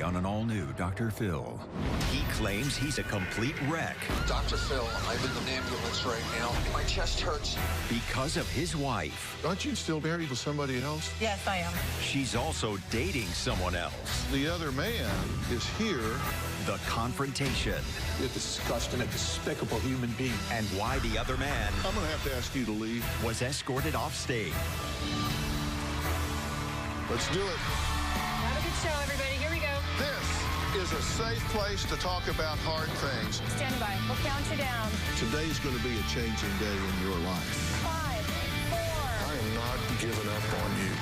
Monday on an all-new Dr. Phil. He claims he's a complete wreck. Dr. Phil, I'm in an ambulance right now. My chest hurts. Because of his wife. Aren't you still married to somebody else? Yes, I am. She's also dating someone else. The other man is here. The confrontation. You're a disgusting, a despicable human being. And why the other man I'm going to have to ask you to leave. was escorted off stage. Let's do it. Have a good show, everybody. Here we go. This is a safe place to talk about hard things. Stand by. We'll count you down. Today's going to be a changing day in your life. 5, 4. I am not giving up on you.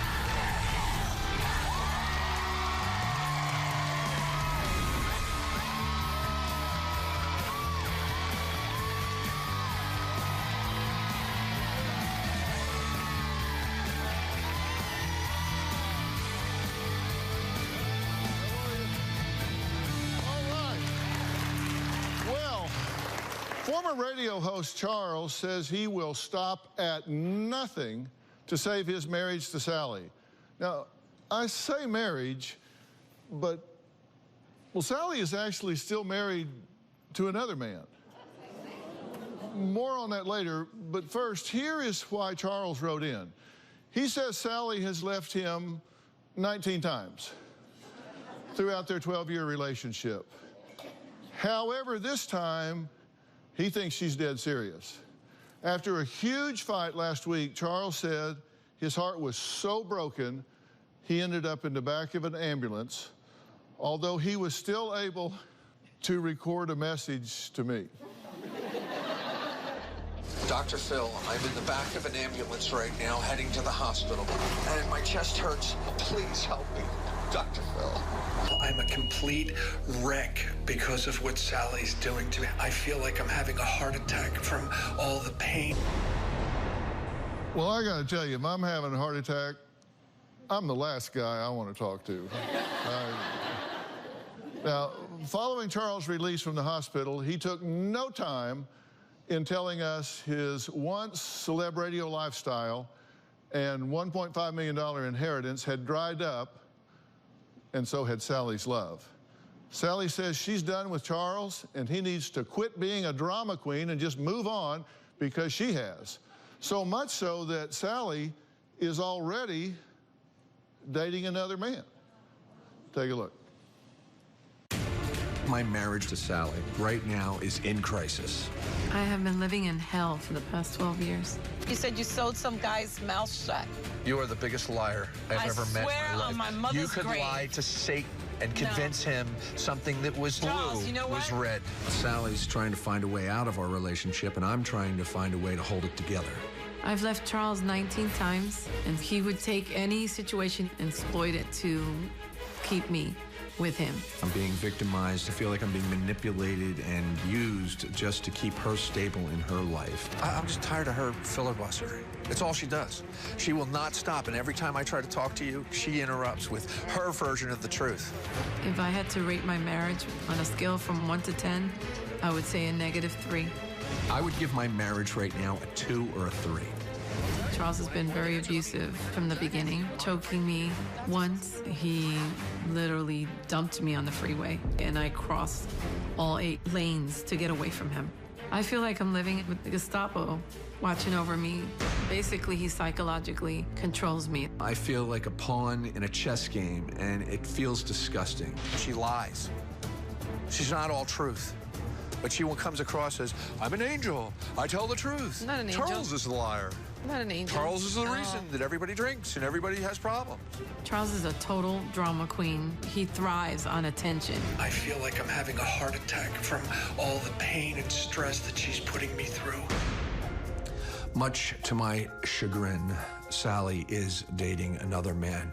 Former radio host Charles says he will stop at nothing to save his marriage to Sally. Now, I say marriage, but, well, Sally is actually still married to another man. More on that later, but first, here is why Charles wrote in. He says Sally has left him 19 times throughout their 12-year relationship. However, this time, he thinks she's dead serious. After a huge fight last week, Charles said his heart was so broken, he ended up in the back of an ambulance, although he was still able to record a message to me. Dr. Phil, I'm in the back of an ambulance right now, heading to the hospital. And my chest hurts. Please help me, Dr. Phil. I'm a complete wreck because of what Sally's doing to me. I feel like I'm having a heart attack from all the pain. Well, I gotta tell you, if I'm having a heart attack, I'm the last guy I want to talk to. Now, following Charles' release from the hospital, he took no time in telling us his once celeb radio lifestyle and $1.5 million inheritance had dried up, and so had Sally's love. Sally says she's done with Charles, and he needs to quit being a drama queen and just move on because she has. So much so that Sally is already dating another man. Take a look. My marriage to Sally right now is in crisis. I have been living in hell for the past 12 years. You said you sewed some guy's mouth shut. You are the biggest liar I've ever met in my life. I swear on my mother's You could grave. lie to Satan and convince him something that was Charles, blue you know was what? red. Sally's trying to find a way out of our relationship, and I'm trying to find a way to hold it together. I've left Charles 19 times, and he would take any situation and exploit it to keep me with him. I'm being victimized. I feel like I'm being manipulated and used just to keep her stable in her life. I'm just tired of her filibustering. It's all she does. She will not stop, and every time I try to talk to you, she interrupts with her version of the truth. If I had to rate my marriage on a scale from 1 to 10, I would say a -3. I would give my marriage right now a 2 or a 3. Charles has been very abusive from the beginning, choking me. Once, he literally dumped me on the freeway, and I crossed all 8 lanes to get away from him. I feel like I'm living with the Gestapo watching over me. Basically, he psychologically controls me. I feel like a pawn in a chess game, and it feels disgusting. She lies. She's not all truth. But she comes across as, I'm an angel. I tell the truth. Not an angel. Charles is the liar. Not an angel. Charles is the reason that everybody drinks and everybody has problems. Charles is a total drama queen. He thrives on attention. I feel like I'm having a heart attack from all the pain and stress that she's putting me through. Much to my chagrin, Sally is dating another man,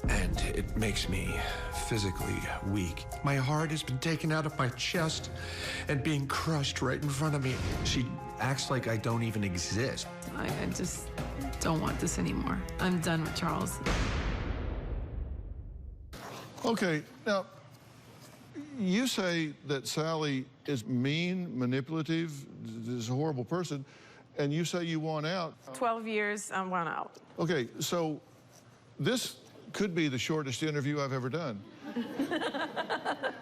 and it makes me physically weak. My heart has been taken out of my chest and being crushed right in front of me. She acts like I don't even exist. I just don't want this anymore. I'm done with Charles. Okay, now, you say that Sally is mean, manipulative, is a horrible person, and you say you want out. 12 years, I want out. Okay, so this could be the shortest interview I've ever done.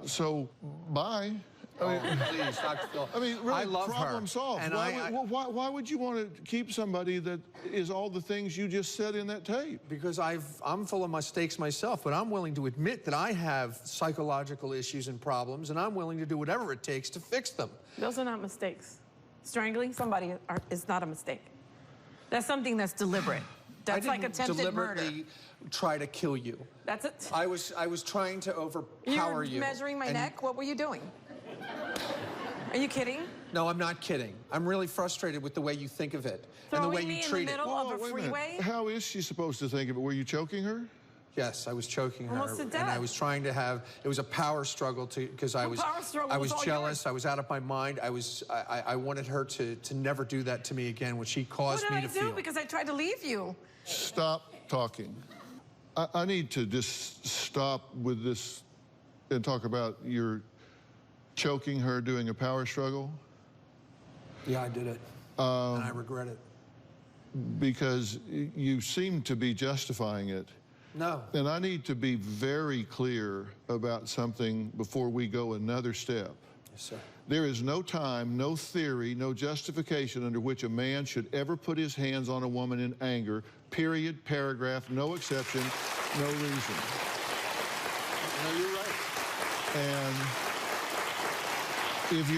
So, bye. Please, Dr. Phil. I mean, really, I love problem her. solved. And Why would you want to keep somebody that is all the things you just said in that tape? Because I'm full of mistakes myself, but I'm willing to admit that I have psychological issues and problems, and I'm willing to do whatever it takes to fix them. Those are not mistakes. Strangling somebody is not a mistake. That's something that's deliberate. That's like attempted murder. deliberately try to kill you. That's it. I was trying to overpower you. You were measuring my and- neck? What were you doing? Are you kidding? No, I'm not kidding. I'm really frustrated with the way you think of it and the way Throwing you me in treat the it. middle of a wait a minute. freeway? How is she supposed to think of it? Were you choking her? Yes, I was choking her, Almost to and I death. was trying to have. It was a power struggle because I The was. power struggle I was was all jealous. yours. I was out of my mind. I wanted her to never do that to me again, which she caused What did me I to do? feel. Because I tried to leave you. Stop talking. I need to just stop with this and talk about your choking her doing a power struggle. Yeah, I did it, and I regret it. Because you seem to be justifying it. No. And I need to be very clear about something before we go another step. Yes, sir. There is no time, no theory, no justification under which a man should ever put his hands on a woman in anger. Period, paragraph, no exception, no reason. No, you're right. And if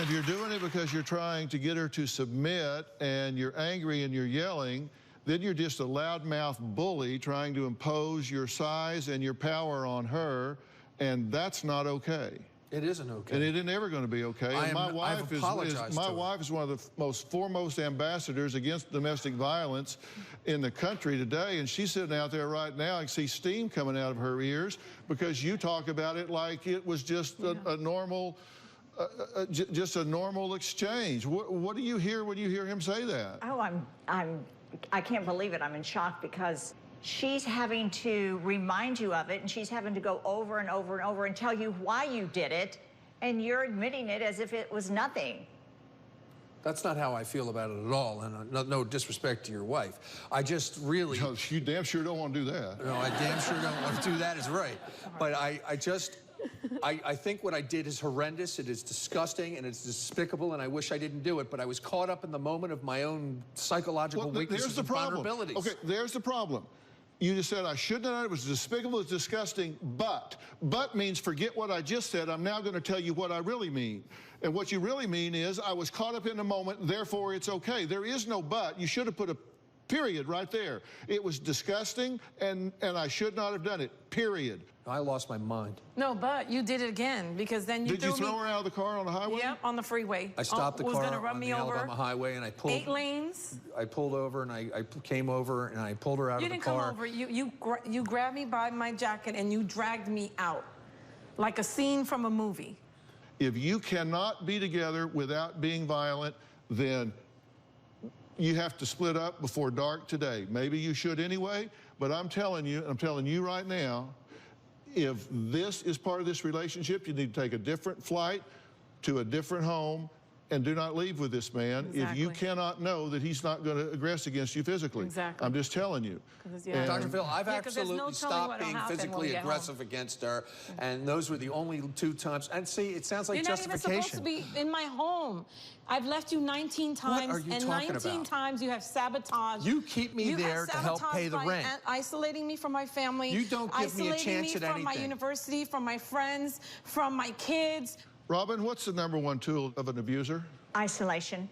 you're doing it because you're trying to get her to submit and you're angry and you're yelling, then you're just a loudmouth bully trying to impose your size and your power on her, and that's not okay. It isn't okay. And it ain't ever going to be okay. And my wife is one of the most foremost ambassadors against domestic violence in the country today, and she's sitting out there right now. I can see steam coming out of her ears because you talk about it like it was just a normal. Just a normal exchange. What do you hear when you hear him say that? Oh, I can't believe it. I'm in shock because she's having to remind you of it, and she's having to go over and over and over and tell you why you did it, and you're admitting it as if it was nothing. That's not how I feel about it at all, and no disrespect to your wife. I just really... No, you damn sure don't want to do that. No, I damn sure don't want to do that, is right. But I think what I did is horrendous, it is disgusting, and it's despicable, and I wish I didn't do it, but I was caught up in the moment of my own psychological weaknesses and vulnerabilities. Okay, there's the problem. You just said I shouldn't have done it, it was despicable, it's disgusting, but means forget what I just said, I'm now going to tell you what I really mean. And what you really mean is I was caught up in the moment, therefore it's okay. There is no but. You should have put a period right there. It was disgusting, and I should not have done it, period. I lost my mind. No, but you did it again because then you Did you throw her out of the car on the highway? Yep, on the freeway. I stopped the was car gonna run on me the over. Alabama highway, and I pulled... 8 lanes. I pulled over, and I came over, and I pulled her out You of the didn't car. come over. You grabbed me by my jacket and you dragged me out like a scene from a movie. If you cannot be together without being violent, then you have to split up before dark today. Maybe you should anyway, but I'm telling you right now, if this is part of this relationship, you need to take a different flight to a different home and do not leave with this man if you cannot know that he's not going to aggress against you physically. Exactly. I'm just telling you. Yeah. Dr. Phil, I've 'cause there's no absolutely telling stopped what'll being happen when we physically get aggressive against her, and those were the only 2 times. And see, it sounds like You're not even justification. supposed to be in my home. I've left you 19 times, are you and talking 19 about? times you have sabotaged. You keep me there to help pay the rent. Isolating me from my family. You don't give me a chance at from my anything. university, from my friends, from my kids. Robin, what's the #1 tool of an abuser? Isolation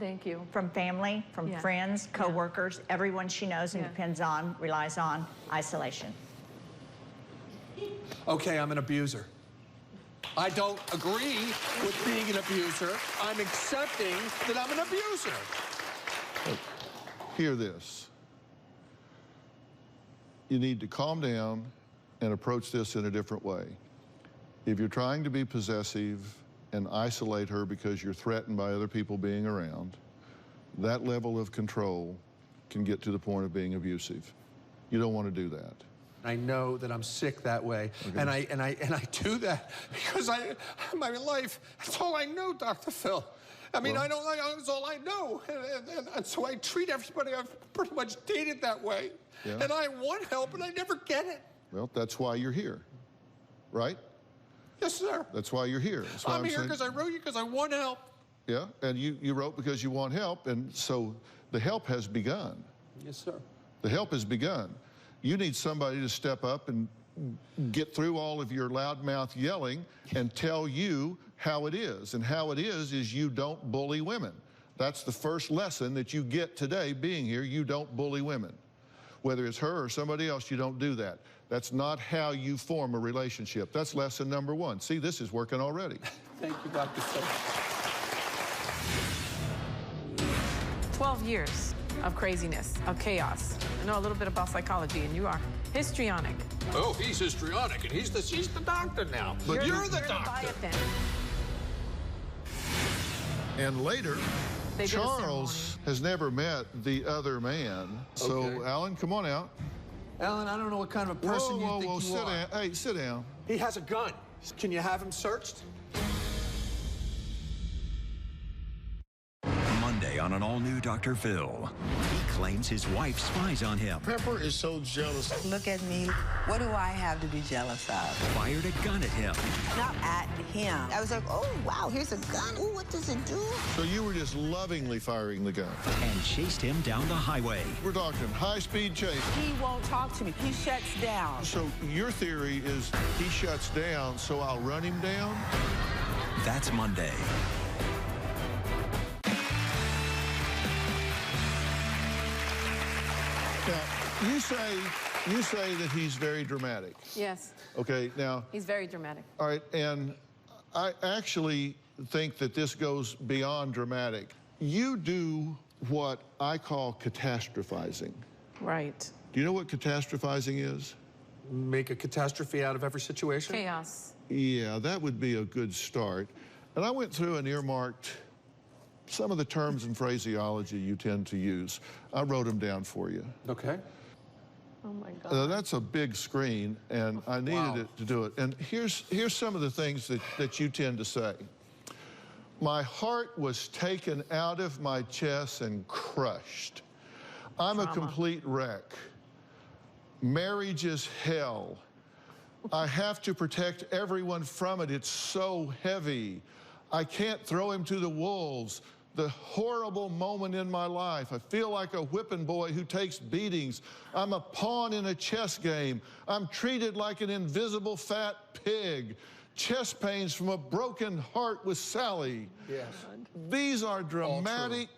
Thank you. from family, from friends, coworkers, everyone she knows and depends on, relies on, isolation. Okay, I'm an abuser. I don't agree with being an abuser. I'm accepting that I'm an abuser. Hear this. You need to calm down and approach this in a different way. If you're trying to be possessive and isolate her because you're threatened by other people being around, that level of control can get to the point of being abusive. You don't want to do that. I know that I'm sick that way, and I do that because my life, that's all I know, Dr. Phil. I mean, that's all I know, and so I treat everybody I've pretty much dated that way. Yeah. And I want help, and I never get it. Well, that's why you're here. right? Yes, sir. That's why you're here. That's why I'm here saying- because I wrote you because I want help. Yeah, and you wrote because you want help, and so the help has begun. Yes, sir. The help has begun. You need somebody to step up and get through all of your loudmouth yelling and tell you how it is. And how it is you don't bully women. That's the first lesson that you get today being here. You don't bully women. Whether it's her or somebody else, you don't do that. That's not how you form a relationship. That's lesson number one. See, this is working already. Thank you, Dr. Phil. 12 years of craziness, of chaos. I know a little bit about psychology, and you are histrionic. Oh, he's histrionic, and she's the doctor now. But you're the doctor. Leviathan. And later, They did a Charles has never met the other man. So, Okay. Alan, come on out. Alan, I don't know what kind of a person you think you sit are. down. Hey, sit down. He has a gun. Can you have him searched? Monday on an all-new Dr. Phil. He claims his wife spies on him. Pepper is so jealous. Look at me. What do I have to be jealous of? Fired a gun at him. Not at him. I was like, oh, wow, here's a gun. Ooh, what does it do? So you were just lovingly firing the gun. And chased him down the highway. We're talking high-speed chase. He won't talk to me. He shuts down. So your theory is he shuts down, so I'll run him down? That's Monday. Now, you say that he's very dramatic. Yes, Okay, now, he's very dramatic. all right, and I actually think that this goes beyond dramatic. You do what I call catastrophizing. Right. Do you know what catastrophizing is? Make a catastrophe out of every situation? Chaos. Yeah, that would be a good start. And I went through and earmarked some of the terms and phraseology you tend to use. I wrote them down for you. Okay. Oh my God. That's a big screen, and I needed it to do it. And here's some of the things that you tend to say. My heart was taken out of my chest and crushed. I'm a complete wreck. Marriage is hell. I have to protect everyone from it. It's so heavy. I can't throw him to the wolves. The horrible moment in my life. I feel like a whipping boy who takes beatings. I'm a pawn in a chess game. I'm treated like an invisible fat pig. Chest pains from a broken heart with Sally. Yes. These are dramatic,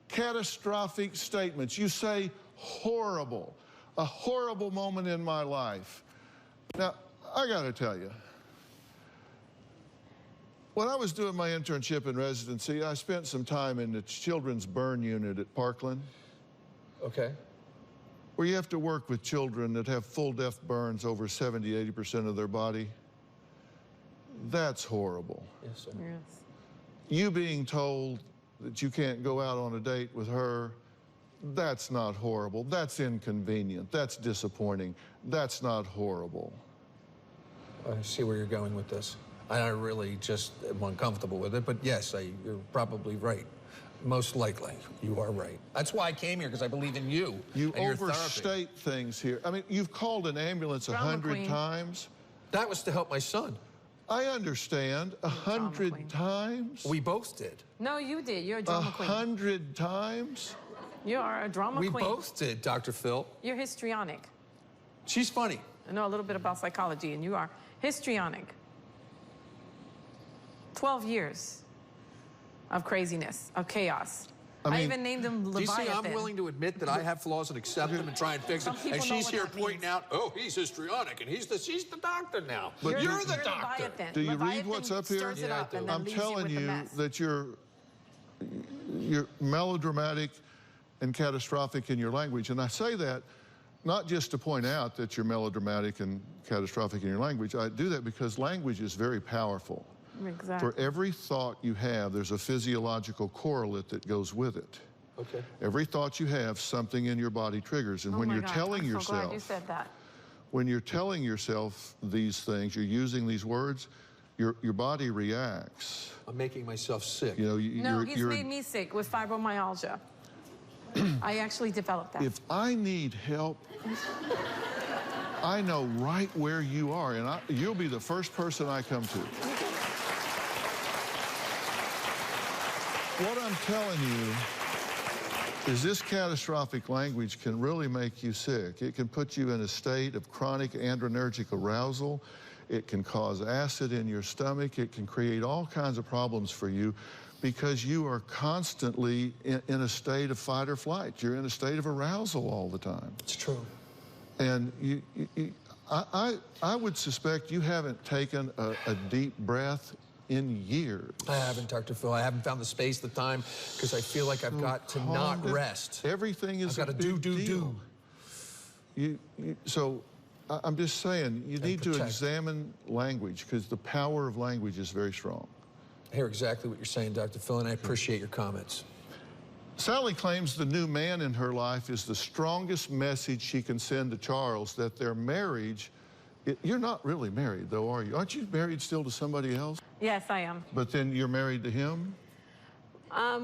catastrophic statements. You say horrible, a horrible moment in my life. Now, I got to tell you, when I was doing my internship and residency, I spent some time in the children's burn unit at Parkland, Okay. where you have to work with children that have full depth burns over 70, 80% of their body. That's horrible. Yes, sir. Yes. You being told that you can't go out on a date with her, that's not horrible. That's inconvenient. That's disappointing. That's not horrible. I see where you're going with this. I really just am uncomfortable with it, but yes, you're probably right. Most likely, you are right. That's why I came here, because I believe in you. You and your therapy. overstate things here. I mean, you've called an ambulance Drama 100 queen. times. That was to help my son. I understand. 100 queen. times? We both did. No, you did. You're a drama queen. 100 times? You are a drama We queen. both did, Dr. Phil. You're histrionic. She's funny. I know a little bit about psychology, and you are histrionic. 12 years of craziness, of chaos. I mean, even named him Do you see, Leviathan. I'm willing to admit that I have flaws and accept them and try and fix them. Some people And know she's what here that pointing means. out, oh, he's histrionic, and she's the doctor now. But you're the doctor. Leviathan. Do you read Leviathan what's up here? stirs it Yeah, I up do. and then I'm leaves telling you, with you the mess. that you're melodramatic and catastrophic in your language. And I say that not just to point out that you're melodramatic and catastrophic in your language. I do that because language is very powerful. Exactly. For every thought you have, there's a physiological correlate that goes with it. Okay. Every thought you have, something in your body triggers. And Oh when my you're God, telling I'm so glad you yourself, said that. when you're telling yourself these things, you're using these words, your body reacts. I'm making myself sick. You know, No, he's made me sick with fibromyalgia. I actually developed that. If I need help, I know right where you are, and you'll be the first person I come to. What I'm telling you is this catastrophic language can really make you sick. It can put you in a state of chronic adrenergic arousal. It can cause acid in your stomach. It can create all kinds of problems for you because you are constantly in a state of fight or flight. You're in a state of arousal all the time. It's true. And I would suspect you haven't taken a deep breath in years. I haven't, Dr. Phil. I haven't found the space, the time, because I feel like I've got to not rest. Everything is I've got to do. So I'm just saying, you need to examine language, because the power of language is very strong. I hear exactly what you're saying, Dr. Phil, and I appreciate your comments. Sally claims the new man in her life is the strongest message she can send to Charles, that their marriage, you're not really married, though, are you? Aren't you married still to somebody else? Yes, I am. But then you're married to him?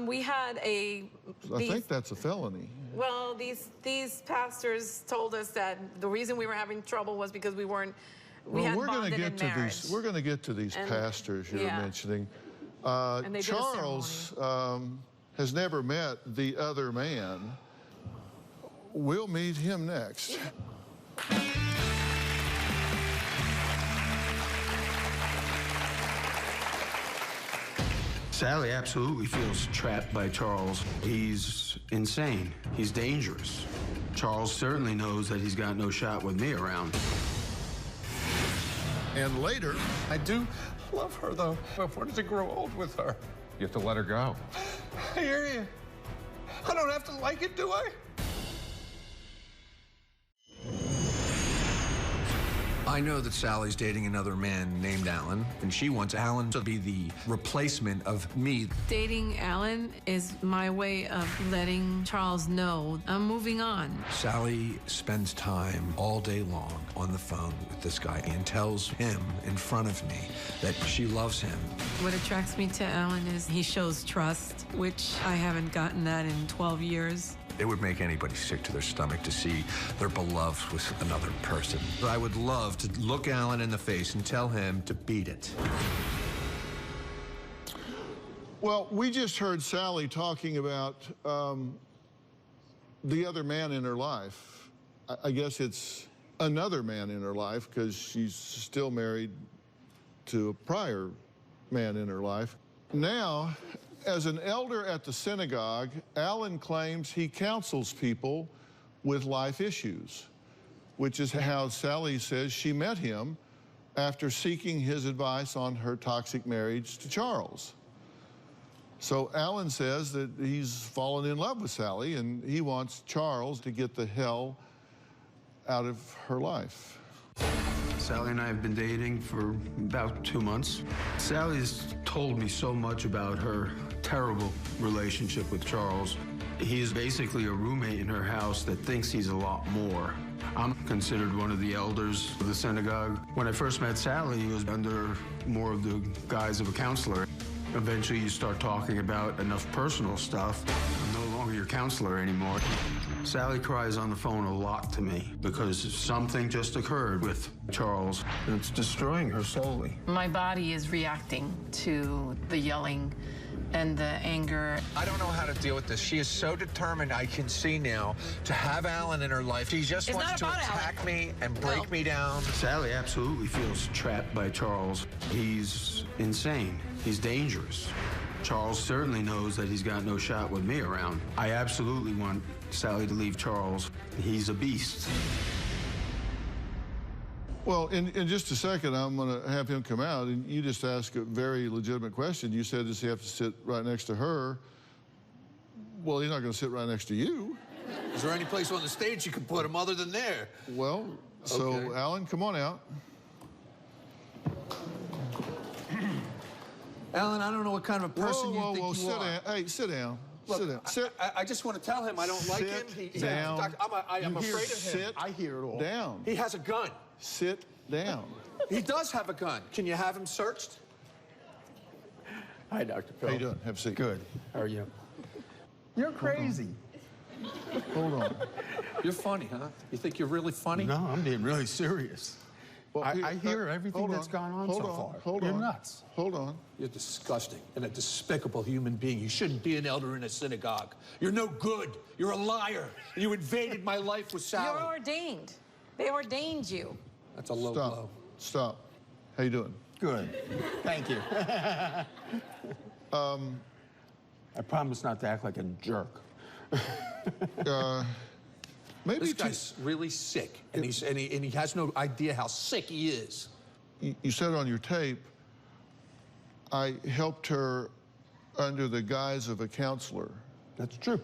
We had I think that's a felony. Well, these pastors told us that the reason we were having trouble was because we hadn't bonded in marriage. We're going to get to these pastors you're mentioning. Charles has never met the other man. We'll meet him next. Sally absolutely feels trapped by Charles. He's insane. He's dangerous. Charles certainly knows that he's got no shot with me around. And later, I do love her, though. But when does it grow old with her? You have to let her go. I hear you. I don't have to like it, do I? I know that Sally's dating another man named Alan, and she wants Alan to be the replacement of me. Dating Alan is my way of letting Charles know I'm moving on. Sally spends time all day long on the phone with this guy and tells him in front of me that she loves him. What attracts me to Alan is he shows trust, which I haven't gotten that in 12 years. It would make anybody sick to their stomach to see their beloved with another person. I would love to look Alan in the face and tell him to beat it. Well, we just heard Sally talking about the other man in her life. I guess it's another man in her life because she's still married to a prior man in her life. Now, as an elder at the synagogue, Alan claims he counsels people with life issues, which is how Sally says she met him after seeking his advice on her toxic marriage to Charles. So Alan says that he's fallen in love with Sally and he wants Charles to get the hell out of her life. Sally and I have been dating for about 2 months. Sally's told me so much about her terrible relationship with Charles. He's basically a roommate in her house that thinks he's a lot more. I'm considered one of the elders of the synagogue. When I first met Sally, he was under more of the guise of a counselor. Eventually, you start talking about enough personal stuff. I'm no longer your counselor anymore. Sally cries on the phone a lot to me because something just occurred with Charles, and it's destroying her slowly. My body is reacting to the yelling and the anger. I don't know how to deal with this. She is so determined, I can see now, to have Alan in her life. She just wants to attack me and break me down. Sally absolutely feels trapped by Charles. He's insane. He's dangerous. Charles certainly knows that he's got no shot with me around. I absolutely want Sally to leave Charles. He's a beast. Well, in just a second, I'm going to have him come out, and you just ask a very legitimate question. You said, does he have to sit right next to her? Well, he's not going to sit right next to you. Is there any place on the stage you can put him other than there? Well, so, Alan, come on out. Alan, I don't know what kind of a person you think you sit are. down. Hey, sit down. Look, sit down. Sit. I just want to tell him I don't like him. Sit down. I'm afraid of him. Sit I hear it all. Down. He has a gun. Sit down. He does have a gun. Can you have him searched? Hi, Dr. Phil. How you doing? Have a seat. Good. How are you? You're crazy. Hold on. You're funny, huh? You think you're really funny? No, I'm being really serious. Well, I hear everything that's gone on so far. Hold You're on. nuts. Hold on. You're disgusting and a despicable human being. You shouldn't be an elder in a synagogue. You're no good. You're a liar. You invaded my life with Sally. You're ordained. They ordained you. That's a low Stop. blow. Stop. How you doing? Good. Thank you. I promise not to act like a jerk. Maybe This guy's really sick, and he has no idea how sick he is. you said on your tape, I helped her under the guise of a counselor. That's true.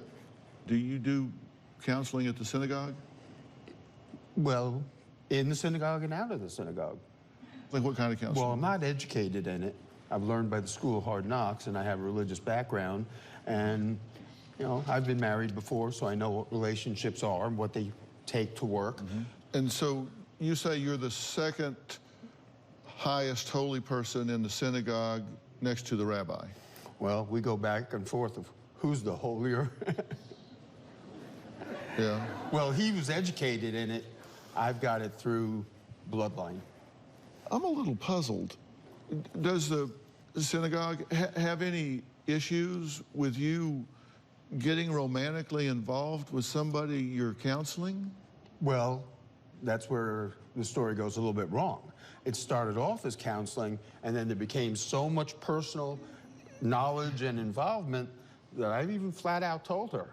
Do you do counseling at the synagogue? Well, in the synagogue and out of the synagogue. Like what kind of counseling? Well, I'm not educated in it. I've learned by the School of Hard Knocks, and I have a religious background. And, you know, I've been married before, so I know what relationships are and what they take to work. And so you say you're the second highest holy person in the synagogue next to the rabbi. Well, we go back and forth of who's the holier. Yeah. Well, he was educated in it. I've got it through bloodline. I'm a little puzzled. Does the synagogue have any issues with you getting romantically involved with somebody you're counseling? Well, that's where the story goes a little bit wrong. It started off as counseling, and then there became so much personal knowledge and involvement that I've even flat out told her,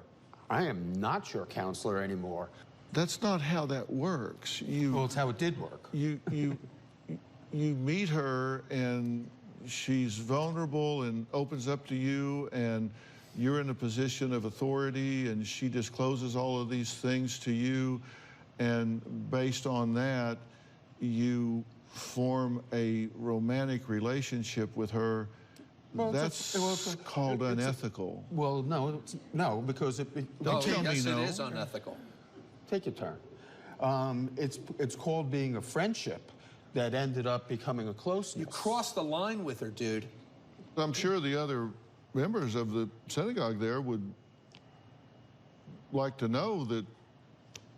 I am not your counselor anymore. That's not how that works. Well, it's how it did work. You meet her and she's vulnerable and opens up to you, and you're in a position of authority, and she discloses all of these things to you, and based on that, you form a romantic relationship with her. Well, That's called unethical. Well, no, because it. Don't tell me Yes, no. it is unethical. Take your turn. It's called being a friendship that ended up becoming a closeness. You crossed the line with her, dude. I'm sure the other members of the synagogue there would like to know that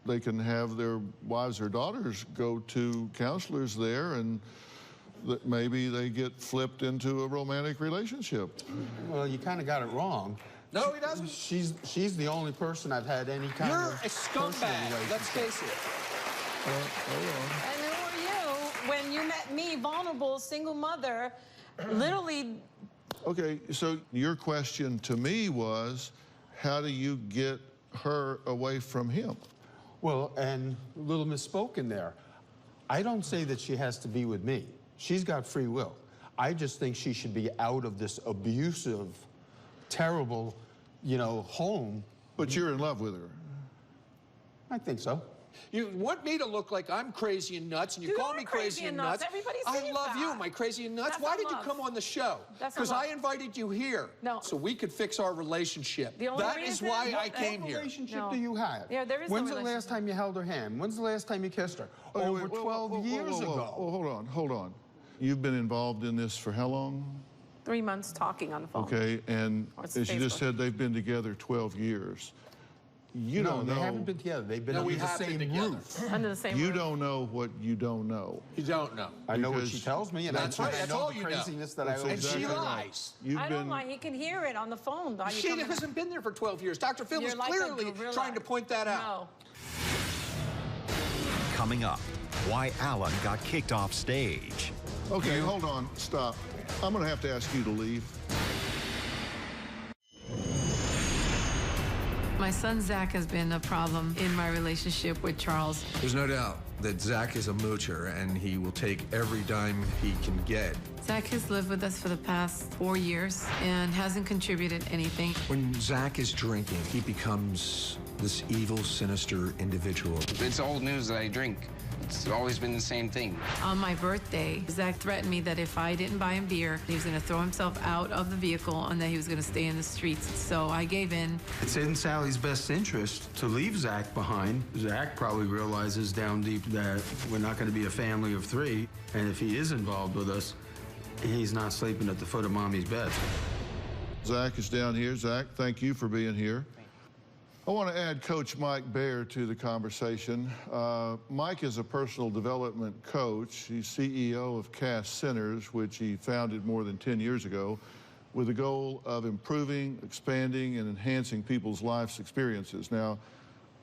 they can have their wives or daughters go to counselors there, and that maybe they get flipped into a romantic relationship. Well, you kind of got it wrong. No, he doesn't. She's the only person I've had any kind You're of a scumbag. Let's face it. And who are you when you met me, vulnerable, single mother, literally? Okay, so your question to me was, how do you get her away from him? Well, and a little misspoken there. I don't say that she has to be with me. She's got free will. I just think she should be out of this abusive, terrible, home. But you're in love with her. I think so. You want me to look like I'm crazy and nuts, and you call me crazy and nuts. Everybody's I saying love that. you, am I crazy and nuts? That's Why not did you love. come on the show? That's not Because love. I invited you here No. so we could fix our relationship. The only That is reason- why I what came What here. relationship No. do you have? Yeah, there is no When's the last relationship. time you held her hand? When's the last time you kissed her? Over 12 years ago. Well, hold on. You've been involved in this for how long? 3 months talking on the phone. Okay, and Or it's as you just Facebook. said, they've been together 12 years. You No, don't know. they haven't been together. They've been No, under we the have been same together. roof. Under the same You roof. don't know what you don't know. You don't know. I know what Because she tells me, and That's I right, that's know all the you know. craziness that I That's always And she exactly right. lies. You've I been. don't mind. He can hear it on the phone. How you She coming- hasn't been there for 12 years. Dr. Phil You're is like a clearly gorilla. trying to point that out. No. Coming up, why Alan got kicked off stage. Okay, hold on. Stop. I'm going to have to ask you to leave. My son Zach has been a problem in my relationship with Charles. There's no doubt that Zach is a moocher, and he will take every dime he can get. Zach has lived with us for the past 4 years and hasn't contributed anything. When Zach is drinking, he becomes this evil, sinister individual. It's old news that I drink. It's always been the same thing. On my birthday, Zach threatened me that if I didn't buy him beer, he was going to throw himself out of the vehicle and that he was going to stay in the streets. So I gave in. It's in Sally's best interest to leave Zach behind. Zach probably realizes down deep that we're not going to be a family of 3, and if he is involved with us, he's not sleeping at the foot of Mommy's bed. Zach is down here. Zach, thank you for being here. I want to add Coach Mike Baer to the conversation. Mike is a personal development coach. He's CEO of Cass Centers, which he founded more than 10 years ago, with the goal of improving, expanding, and enhancing people's life's experiences. Now,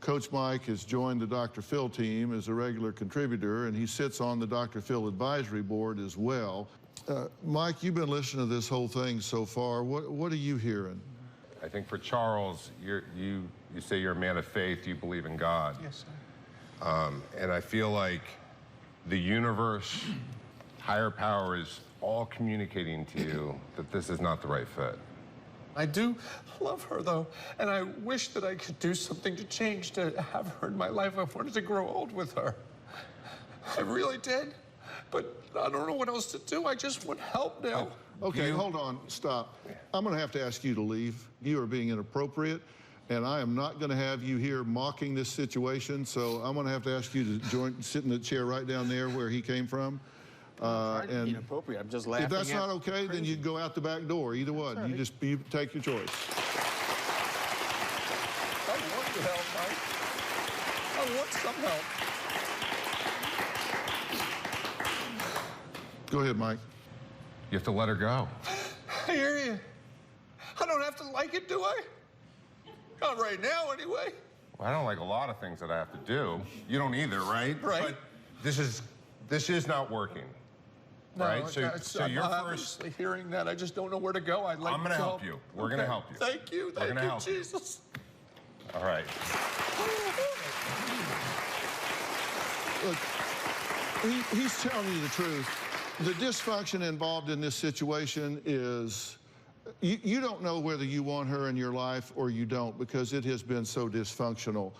Coach Mike has joined the Dr. Phil team as a regular contributor, and he sits on the Dr. Phil advisory board as well. Mike, you've been listening to this whole thing so far. What are you hearing? I think for Charles, you say you're a man of faith, you believe in God. Yes, sir. And I feel like the universe, higher power is all communicating to you that this is not the right fit. I do love her, though, and I wish that I could do something to change, to have her in my life. I wanted to grow old with her. I really did, but I don't know what else to do. I just want help now. Okay, hold on, stop. I'm going to have to ask you to leave. You are being inappropriate, and I am not going to have you here mocking this situation, so I'm going to have to ask you to sit in the chair right down there where he came from. And inappropriate. I'm just laughing. If that's not okay, then you go out the back door. Either one. Right. You take your choice. I want your help, Mike. I want some help. Go ahead, Mike. You have to let her go. I hear you. I don't have to like it, do I? Not right now, anyway. Well, I don't like a lot of things that I have to do. You don't either, right? Right. But this is not working. No, right? So I'm you're obviously hearing that. I just don't know where to go. I'd like I'm going to help you. We're going to help you. Thank you. Thank you, Jesus. All right. Look, he's telling you the truth. The dysfunction involved in this situation is you don't know whether you want her in your life or you don't, because it has been so dysfunctional.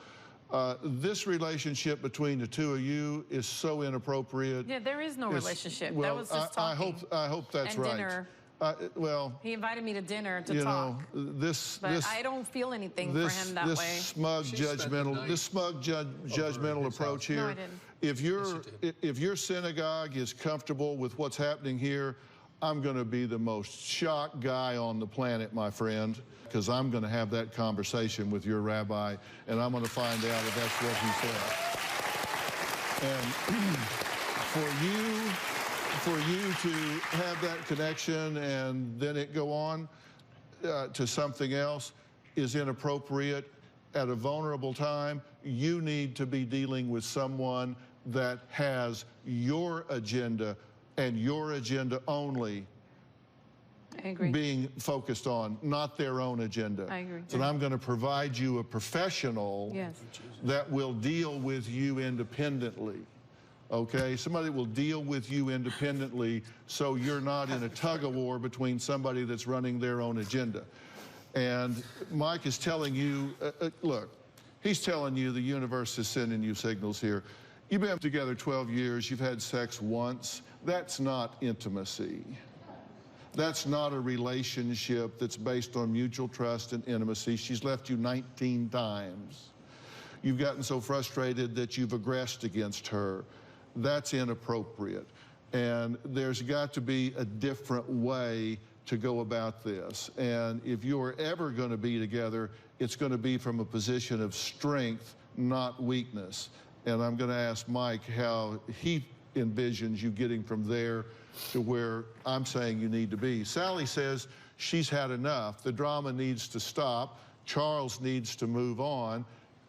This relationship between the two of you is so inappropriate. Yeah, there is no relationship. Well, that was just talking. I hope that's and right. Dinner. Well, he invited me to dinner to you talk. Know, but I don't feel anything for him that way. Smug judgmental approach here. No, I didn't. If your synagogue is comfortable with what's happening here, I'm going to be the most shocked guy on the planet, my friend, because I'm going to have that conversation with your rabbi, and I'm going to find out if that's what he said. And for you to have that connection and then it go on to something else is inappropriate at a vulnerable time. You need to be dealing with someone that has your agenda and your agenda only being focused on, not their own agenda. I agree. So I'm going to provide you a professional that will deal with you independently. Okay, somebody will deal with you independently so you're not in a tug-of-war between somebody that's running their own agenda. And Mike is telling you, look, he's telling you the universe is sending you signals here. You've been together 12 years, you've had sex once. That's not intimacy. That's not a relationship that's based on mutual trust and intimacy. She's left you 19 times. You've gotten so frustrated that you've aggressed against her. That's inappropriate. And there's got to be a different way to go about this. And if you're ever going to be together, it's going to be from a position of strength, not weakness. And I'm going to ask Mike how he envisions you getting from there to where I'm saying you need to be. Sally says she's had enough. The drama needs to stop. Charles needs to move on.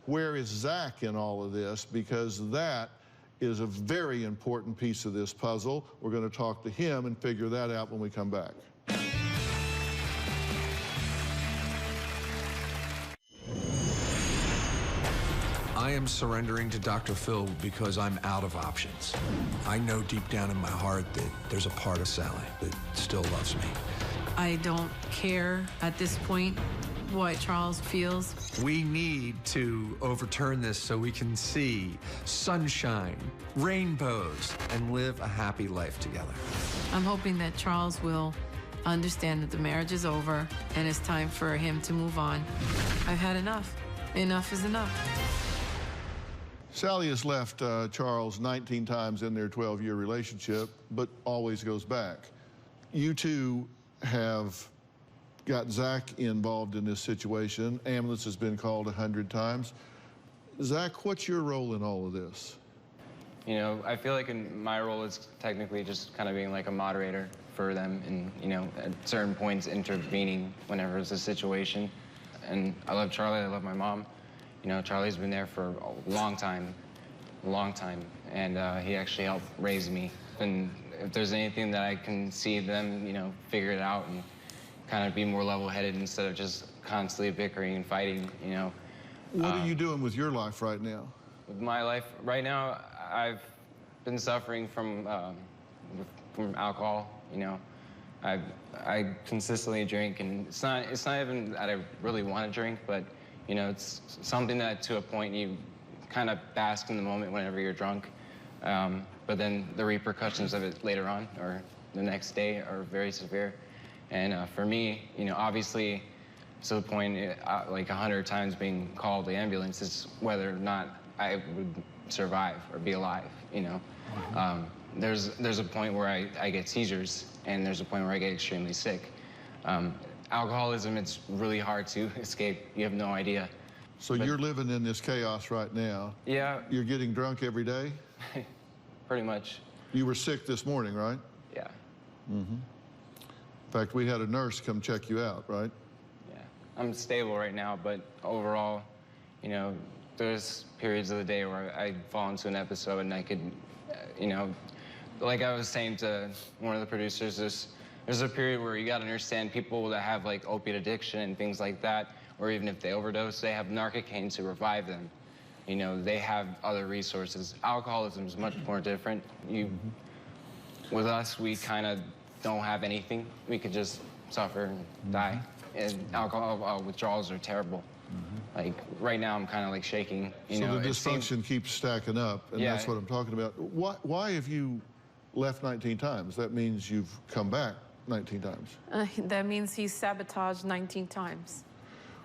Where is Zach in all of this? Because that is a very important piece of this puzzle. We're going to talk to him and figure that out when we come back. I am surrendering to Dr. Phil because I'm out of options. I know deep down in my heart that there's a part of Sally that still loves me. I don't care at this point what Charles feels. We need to overturn this so we can see sunshine, rainbows, and live a happy life together. I'm hoping that Charles will understand that the marriage is over and it's time for him to move on. I've had enough. Enough is enough. Sally has left Charles 19 times in their 12-year relationship, but always goes back. You two have got Zach involved in this situation. Ambulance has been called 100 times. Zach, what's your role in all of this? You know, I feel like my role is technically just kind of being like a moderator for them and, you know, at certain points intervening whenever it's a situation. And I love Charlie, I love my mom. You know, Charlie's been there for a long time, and he actually helped raise me. And if there's anything that I can see them, you know, figure it out and kind of be more level-headed instead of just constantly bickering and fighting, you know. What are you doing with your life right now? With my life right now, I've been suffering from alcohol. You know, I consistently drink, and it's not even that I really want to drink, but you know, it's something that to a point you kind of bask in the moment whenever you're drunk, but then the repercussions of it later on or the next day are very severe. And for me, you know, obviously, to the point, like 100 times being called the ambulance is whether or not I would survive or be alive, you know. There's a point where I get seizures, and there's a point where I get extremely sick. Alcoholism, it's really hard to escape. You have no idea. So you're living in this chaos right now? Yeah. You're getting drunk every day? Pretty much. You were sick this morning, right? Yeah. Mm-hmm. In fact, we had a nurse come check you out, right? Yeah. I'm stable right now, but overall, you know, there's periods of the day where I fall into an episode and I could, you know, like I was saying to one of the producers, there's a period where you got to understand people that have like opiate addiction and things like that, or even if they overdose, they have Narcocaine to revive them. You know, they have other resources. Alcoholism is much more different. With us, we kind of don't have anything. We could just suffer and die. And alcohol withdrawals are terrible. Like, right now, I'm kind of like shaking. You know, the dysfunction keeps stacking up, and that's what I'm talking about. Why have you left 19 times? That means you've come back 19 times. That means he's sabotaged 19 times.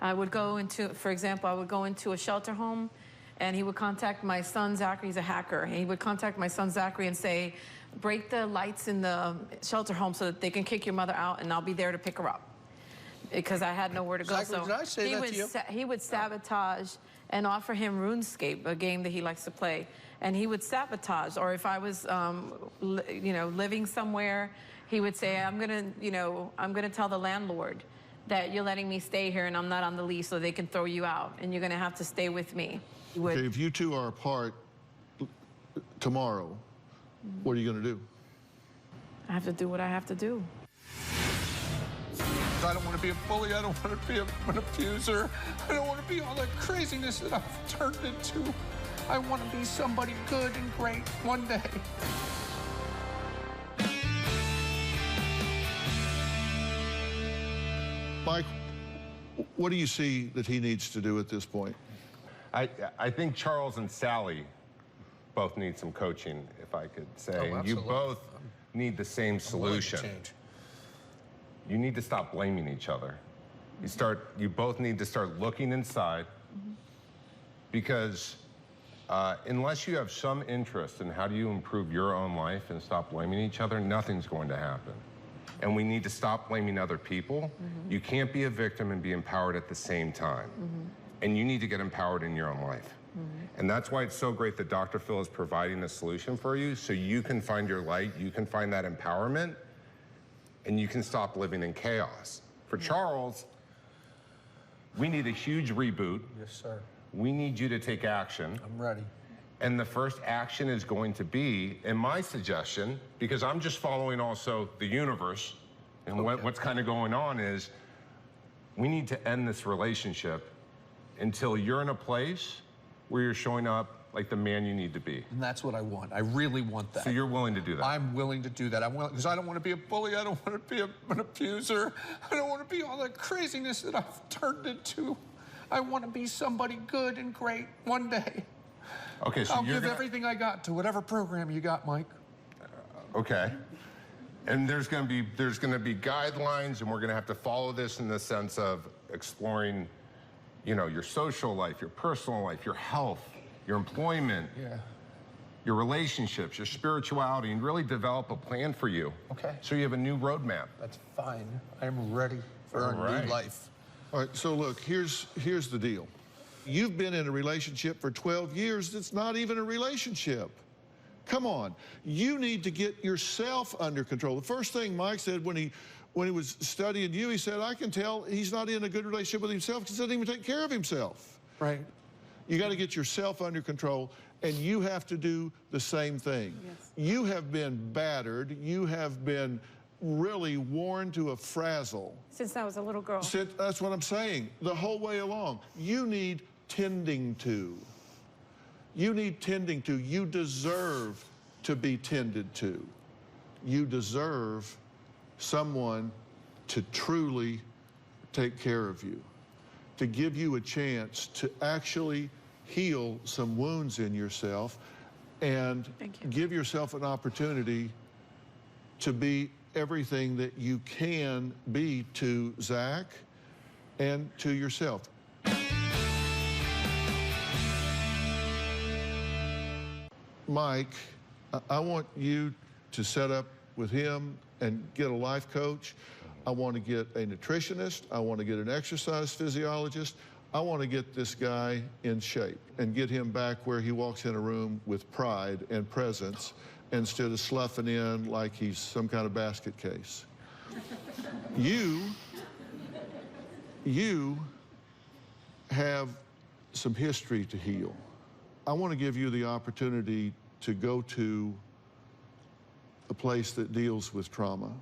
I would go into, for example, I would go into a shelter home, and he would contact my son, Zachary. He's a hacker. And he would contact my son, Zachary, and say, break the lights in the shelter home so that they can kick your mother out, and I'll be there to pick her up. Because I had nowhere to go. Zachary, did I say that to you? He would sabotage and offer him RuneScape, a game that he likes to play. And he would sabotage. Or if I was, you know, living somewhere, he would say, I'm gonna tell the landlord that you're letting me stay here and I'm not on the lease, so they can throw you out, and you're gonna have to stay with me. Okay, if you two are apart tomorrow, what are you gonna do? I have to do what I have to do. I don't want to be a bully. I don't want to be an abuser. I don't want to be all that craziness that I've turned into. I want to be somebody good and great one day. Mike, what do you see that he needs to do at this point? I think Charles and Sally both need some coaching, if I could say. Oh, You both need the same solution. You need to stop blaming each other. You both need to start looking inside, because unless you have some interest in how do you improve your own life and stop blaming each other, nothing's going to happen. And we need to stop blaming other people. You can't be a victim and be empowered at the same time. And you need to get empowered in your own life. And that's why it's so great that Dr. Phil is providing a solution for you, so you can find your light, you can find that empowerment, and you can stop living in chaos. For Charles, we need a huge reboot. Yes, sir. We need you to take action. I'm ready. And the first action is going to be, in my suggestion, because I'm just following also the universe, and what's kind of going on is, we need to end this relationship until you're in a place where you're showing up like the man you need to be. And that's what I want. I really want that. So you're willing to do that? I'm willing to do that. I'm willing, because I don't want to be a bully. I don't want to be an abuser. I don't want to be all that craziness that I've turned into. I want to be somebody good and great one day. Okay, so I'll give everything I got to whatever program you got, Mike. Okay. And there's going to be guidelines, and we're going to have to follow this in the sense of exploring, you know, your social life, your personal life, your health, your employment, your relationships, your spirituality, and really develop a plan for you. Okay. So you have a new roadmap. That's fine. I am ready. for a right. new life. All right, so look, here's the deal. You've been in a relationship for 12 years. It's not even a relationship. Come on. You need to get yourself under control. The first thing Mike said when he was studying you, he said, I can tell he's not in a good relationship with himself because he doesn't even take care of himself. Right. You got to get yourself under control, and you have to do the same thing. Yes. You have been battered. You have been really worn to a frazzle. Since I was a little girl. That's what I'm saying. The whole way along. You need tending to. You need tending to. You deserve to be tended to. You deserve someone to truly take care of you, to give you a chance to actually heal some wounds in yourself and give yourself an opportunity to be everything that you can be to Zach and to yourself. Mike, I want you to set up with him and get a life coach. I want to get a nutritionist. I want to get an exercise physiologist. I want to get this guy in shape and get him back where he walks in a room with pride and presence instead of sloughing in like he's some kind of basket case. You have some history to heal. I want to give you the opportunity to go to a place that deals with trauma.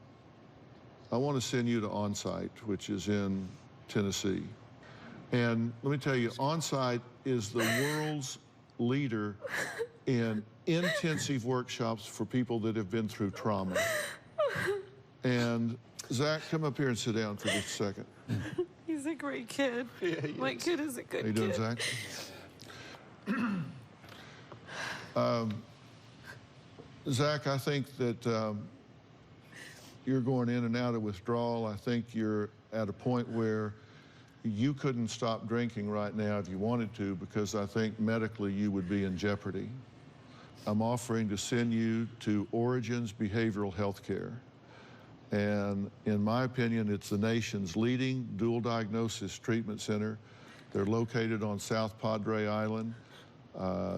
I want to send you to Onsite, which is in Tennessee. And let me tell you, Onsite is the world's leader in intensive workshops for people that have been through trauma. And Zach, come up here and sit down for just a second. He's a great kid. Yeah, My kid is a good How you doing, kid. Zach? Zach, I think that you're going in and out of withdrawal. I think you're at a point where you couldn't stop drinking right now if you wanted to, because I think medically you would be in jeopardy. I'm offering to send you to Origins Behavioral Health Care. And in my opinion, it's the nation's leading dual diagnosis treatment center. They're located on South Padre Island.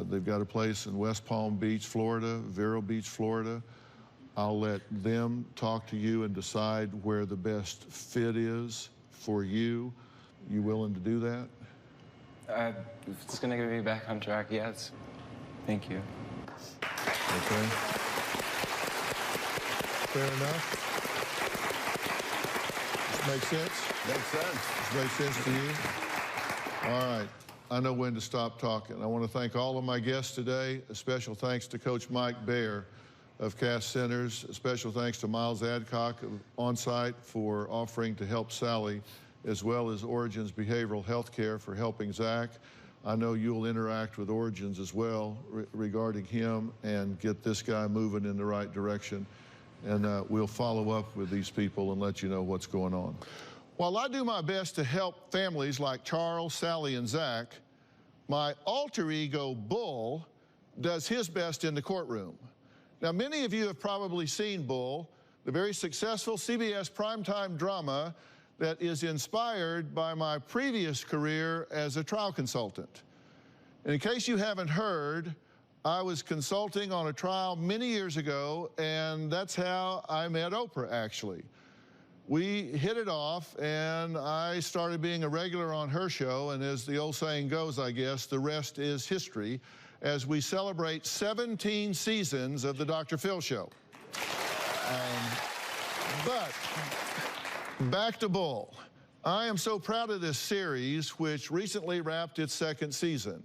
They've got a place in West Palm Beach, Florida, Vero Beach, Florida. I'll let them talk to you and decide where the best fit is for you. You willing to do that? If it's gonna get me back on track, yes. Thank you. Okay. Fair enough. Makes sense? Makes sense. Makes sense to you? All right. I know when to stop talking. I want to thank all of my guests today. A special thanks to Coach Mike Baer of Cass Centers. A special thanks to Miles Adcock of Onsite for offering to help Sally, as well as Origins Behavioral Health Care for helping Zach. I know you'll interact with Origins as well regarding him and get this guy moving in the right direction. And we'll follow up with these people and let you know what's going on. While I do my best to help families like Charles, Sally, and Zach, my alter ego, Bull, does his best in the courtroom. Now, many of you have probably seen Bull, the very successful CBS primetime drama that is inspired by my previous career as a trial consultant. And in case you haven't heard, I was consulting on a trial many years ago, and that's how I met Oprah, actually. We hit it off, and I started being a regular on her show, and as the old saying goes, I guess, the rest is history, as we celebrate 17 seasons of the Dr. Phil Show. But back to Bull. I am so proud of this series, which recently wrapped its second season.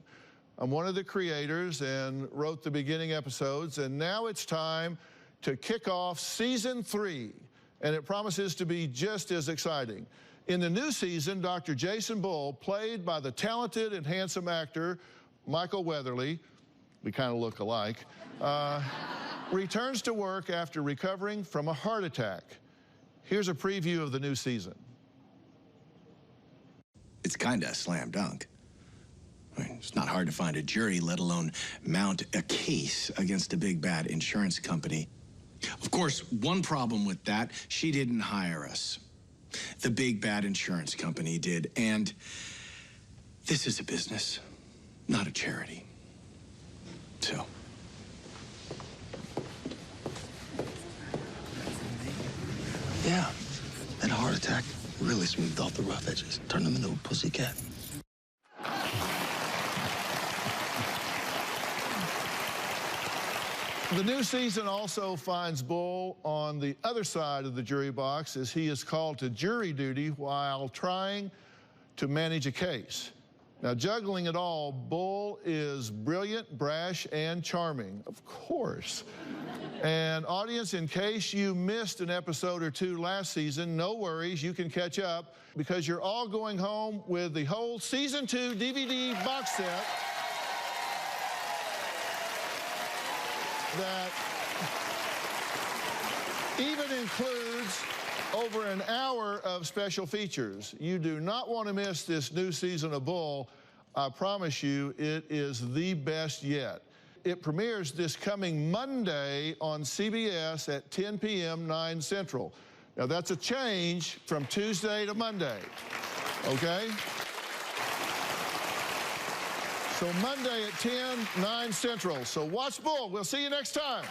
I'm one of the creators and wrote the beginning episodes, and now it's time to kick off season 3, and it promises to be just as exciting. In the new season, Dr. Jason Bull, played by the talented and handsome actor Michael Weatherly, we kind of look alike, returns to work after recovering from a heart attack. Here's a preview of the new season. It's kind of a slam dunk. I mean, it's not hard to find a jury, let alone mount a case against a big bad insurance company. Of course, one problem with that, she didn't hire us. The big bad insurance company did. And this is a business, not a charity. So. Yeah, that heart attack really smoothed off the rough edges, turned him into a pussycat. The new season also finds Bull on the other side of the jury box as he is called to jury duty while trying to manage a case. Now, juggling it all, Bull is brilliant, brash, and charming, of course. And audience, in case you missed an episode or two last season, no worries, you can catch up because you're all going home with the whole Season 2 DVD box set that even includes over an hour of special features. You do not want to miss this new season of Bull. I promise you, it is the best yet. It premieres this coming Monday on CBS at 10 p.m., 9 Central. Now, that's a change from Tuesday to Monday, okay? So Monday at 10, 9 Central. So watch Bull. We'll see you next time.